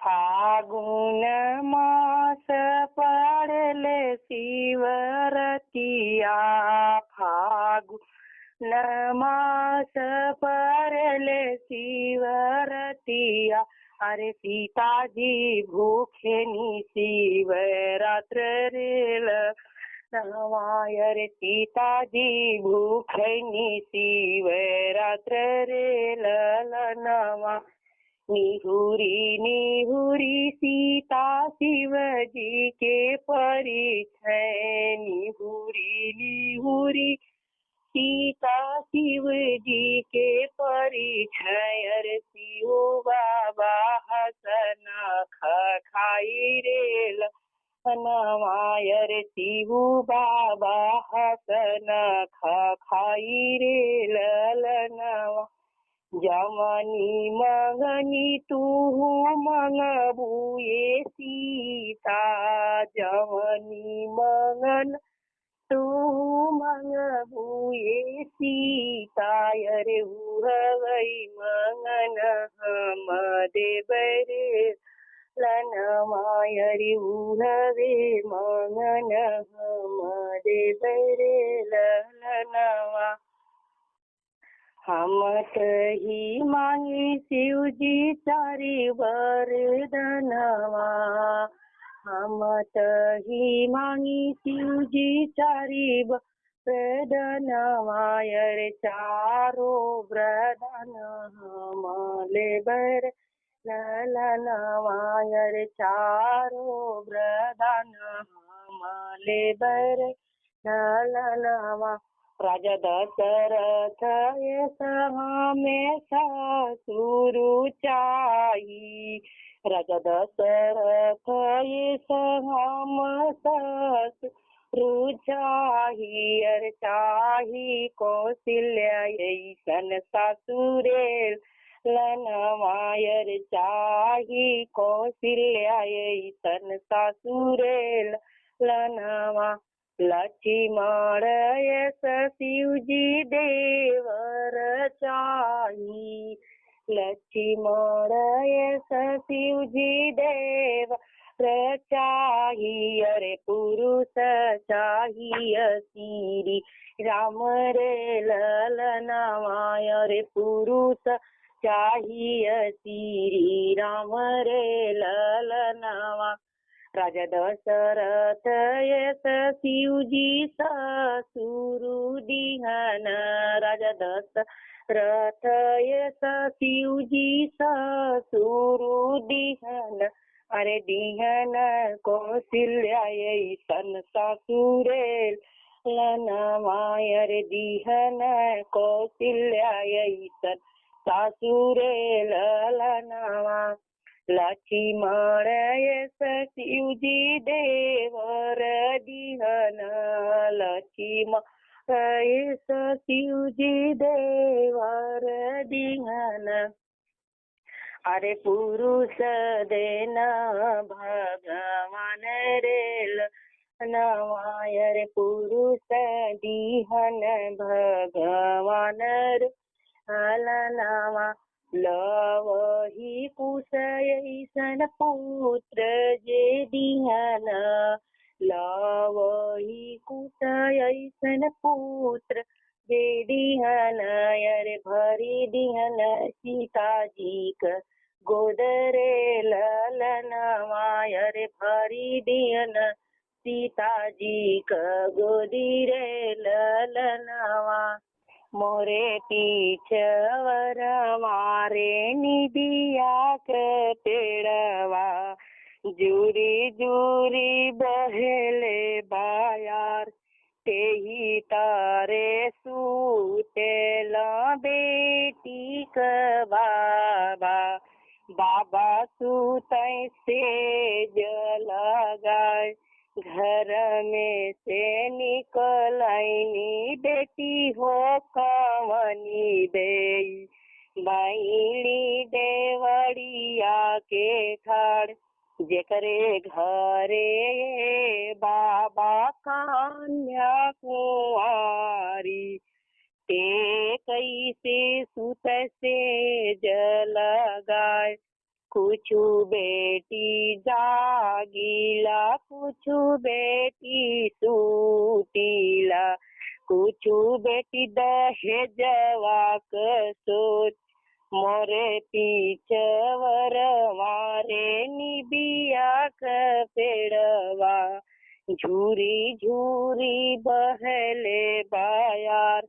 फागुन मास पड़ले शिवरतिया, फागुन मास पड़ले शिवरतिया। अरे सीताजी भूखे नी शिवरात्र रेल नवाय, रे सीताजी भूखे नी शिवरात्र रेल नवा। निहुरी निहुरी सीता शिवजी के परिछय, निहुरी निहुरी सीता शिवजी के परिछय। अरे शिव बाबा हसन खाई रेल नवाय, रे शिव बाबा हसन खाई रेल नवा। जमनी मंगनी तू मंगबुए सीता, जमनी मंगन तू मंगबुए सीता। अरे उहवई मंगन हम देबरे लनवाय, रे उहवे मंगन हम देबरे लनवा। हम तही मांगी शिवजी चारि वरदनवा, हम तही मांगी शिवजी चारि वरदनवा। रे चारो वरदान हम लेबर ललनवा, रे चारो वरदान हम लेबर ललनवा। राजा दशरथ हमेशा सुरुचाई, राजा दशरथ हम रुचाही। अर चाही कौशल्या ऐसन सासुरेल लनवायर, चाही कौशल्या ऐसन सासुरेल लनवा। लक्ष्मण यस शिवजी देवर चाही, लक्ष्मण यस शिवजी देवर चाही। अरे पुरुष चाहिए श्री राम रे ललनवा, अरे पुरुष चाहिए श्री राम रे ललनवा। राजा दशरथ यस शिवजी ससुरु दिहन, राजा दशरथ यस शिवजी ससुरु दिहन। अरे दिहन कौशल्या ऐसन सासुरेल लनवा, अरे दिहन कौशल्या ऐसन सासुरेल लनवा। लक्ष्मण यस शिवजी देवर दिहन, लक्ष्मण यस शिवजी देवर दिहन। अरे पुरुष देना भगवान रेल नवाय, रे पुरुष दिहन भगवान लनवा। लवही कुश ऐसन पुत्र जे दिहन, लवही कुश ऐसन पुत्र जे दिहन। अरे भरी दिहन सीताजी का गोदरे ललनवा, अरे भरी दिहन सीताजी का गोदी रे ललनवा। मोरे पीछवर मारे निदिया के पेड़वा, जूरी जूरी बहले बायार तेही तारे सूतेला बेटी का बाबा। बाबा सूतै से जलगाए घर में से निकलैनी, बेटी हो कवनी देई बैली देवड़िया के ठाड़। जेकरे घरे बाबा कन्या कुंवारी, ते कैसे सुत से जल गाय कुछु बेटी जागीला, कुछु बेटी सूतीला, कुछु बेटी दहेजवा कसोत, मोरे पीछवर मारे निबिया क पेड़वा, झूरी झूरी बहले बायार,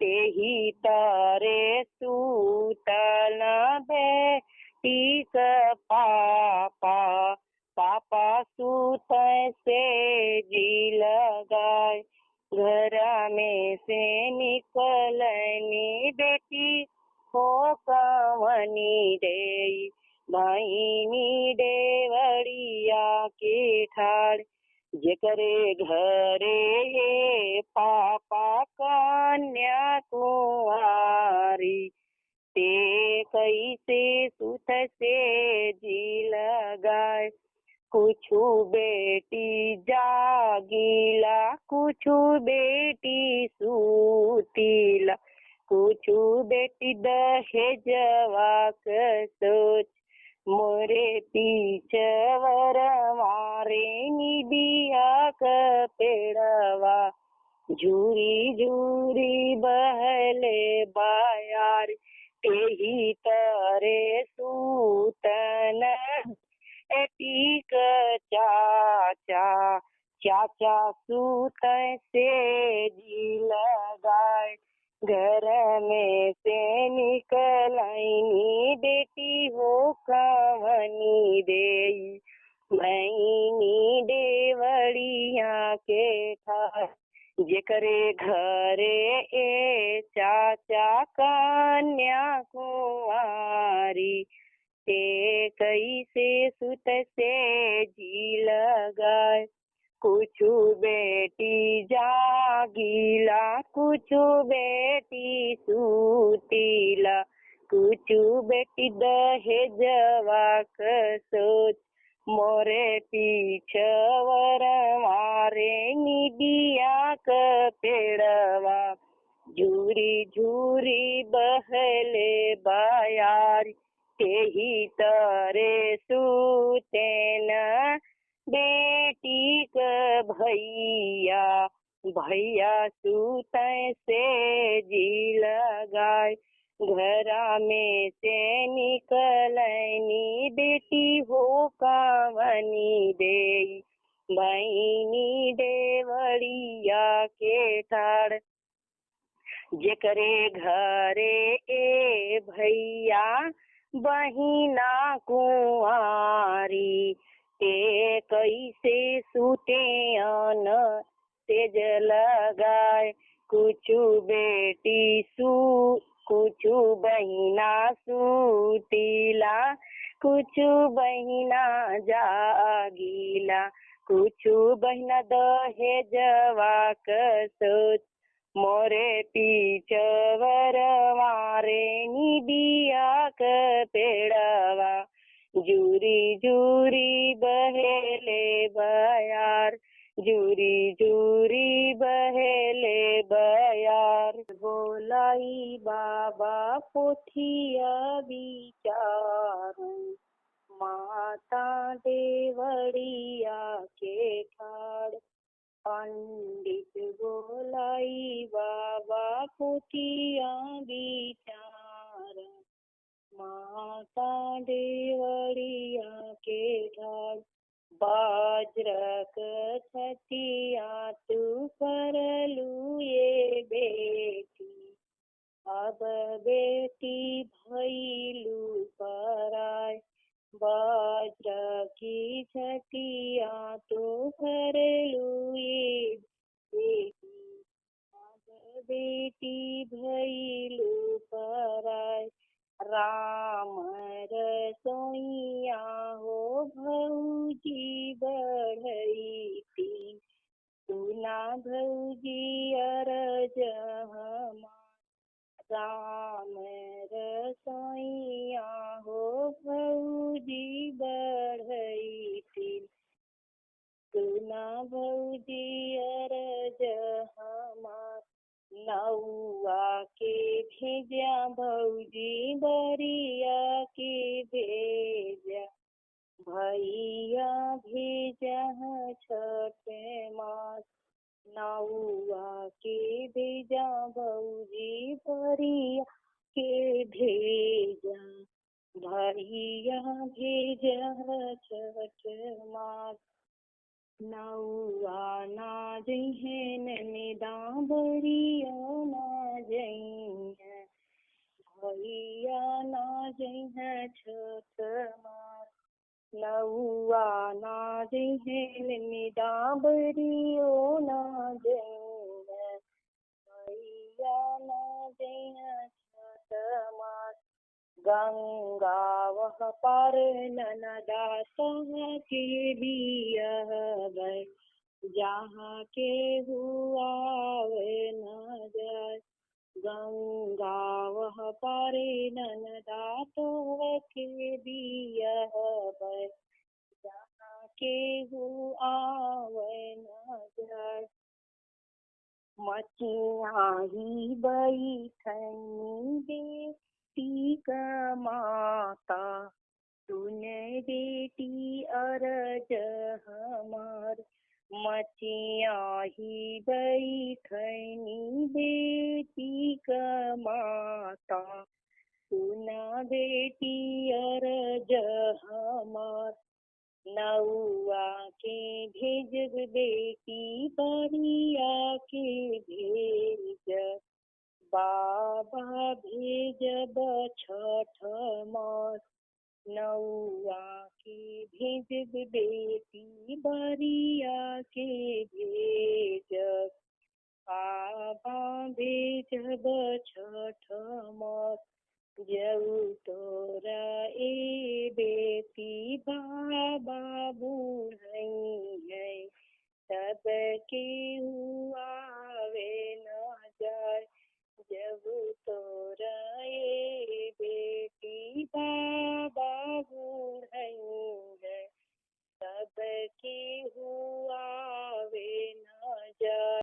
तेही तारे सूतना बेटी क पापा, पापा सूत से जी लगाए, घर में से निकलनी बेटी हो कवनी दे, भाईनी देवड़िया के ठाड़, जेकरे घरे ये पापा कन्या कुंवारी, ते कैसे सुत से जी लगाए, कुछु बेटी जागीला, कुछु बेटी सूतीला, कुछु बेटी दहेजवा कसोच, मोरे पीछवर मारे निबिया क पेड़वा, झूरी झूरी बहले बायार, तेही तरे सूतन एटीक चाचा, चाचा सूत से जी लगाए, घर में से निकलनी बेटी हो कवनी देई, भैनी देवड़िया के ठाड़, जेकरे घरे ए चाचा कन्या कुंवारी, ते कैसे सुत से जी लगाए, कुछु बेटी जागीला, कुछु बेटी सूतीला, कुछु बेटी दहेजवा कसोच, मोरे पीछवर मारे निबिया क पेड़वा, झूरी झूरी बहले बायार, तेही तरे सूतेन बेटी क भैया, भैया सूत से जी लगाए, घरा में से निकलनी बेटी हो कवनी देई, भैनी देवड़िया के ठाड़, जेकरे घरे ए भैया बहिना कुंवारी, ते कैसे सूते अन तेज लगाए, कुछु बेटी कुछु बहिना सूतीला, कुछु बहिना जागीला, कुछु बहिना दहेजवा कसोच, मोरे पीछवर मारे निबिया क पेड़वा, झूरी झूरी बहेले बयार, झूरी झूरी बहेले बयार, बोलाई बाबा पोथिया विचार, माता देवड़िया के ठाड़, पंडित बोलाई बाबा पोथिया विचार, माता देवड़िया के ठाड़, बाजरक छतिया तू करलू ये बेटी, अब बेटी भैलू पराय, बाजरा की छतिया तो करलू ये बेटी, अब बेटी भैलू पराय, राम रसोइया हो भौजी बढ़ैती, सुना भौजी अरज हमार, राम रसोइया हो भौजी बढ़ैती, सुना भौजी अरज हमार, नौआ के भेजा भौजी बरिया के भेजा, भैया भेजह छठ मास, नौआ के भेजा भौजी बरिया के भेजा। भैया भेजह छठ मास, नौआ ना जइहे नैदा बरिया ना जइहे। भैया ना जइहे छठ मास, नौआ ना जइहे नैदा बरियो ना जइहे। भैया ना जइहे छठ मास, गंगा वह पार ननदा सह के बियाह, जहाँ के हुआ वे न जाय। गंगा वह पार ननदा तो के बियाह, जहाँ के हुआ वे न जाय। मचिया ही बैठनी बेटी का माता, सुने बेटी अरज हमार। मचिया ही बैठनी बेटी का माता, सुना बेटी अरज हमार। नौआ के भेजब बेटी बरिया के भेज, बाबा भेजब छठ मास। नौआ के भेजब बेटी बरिया के भेज, बाबा भेजब छठ मास। जऊ तोरा ए बेटी बाबा बुझै, तब के हुआ वे न जाय। जब तोरा ए बेटी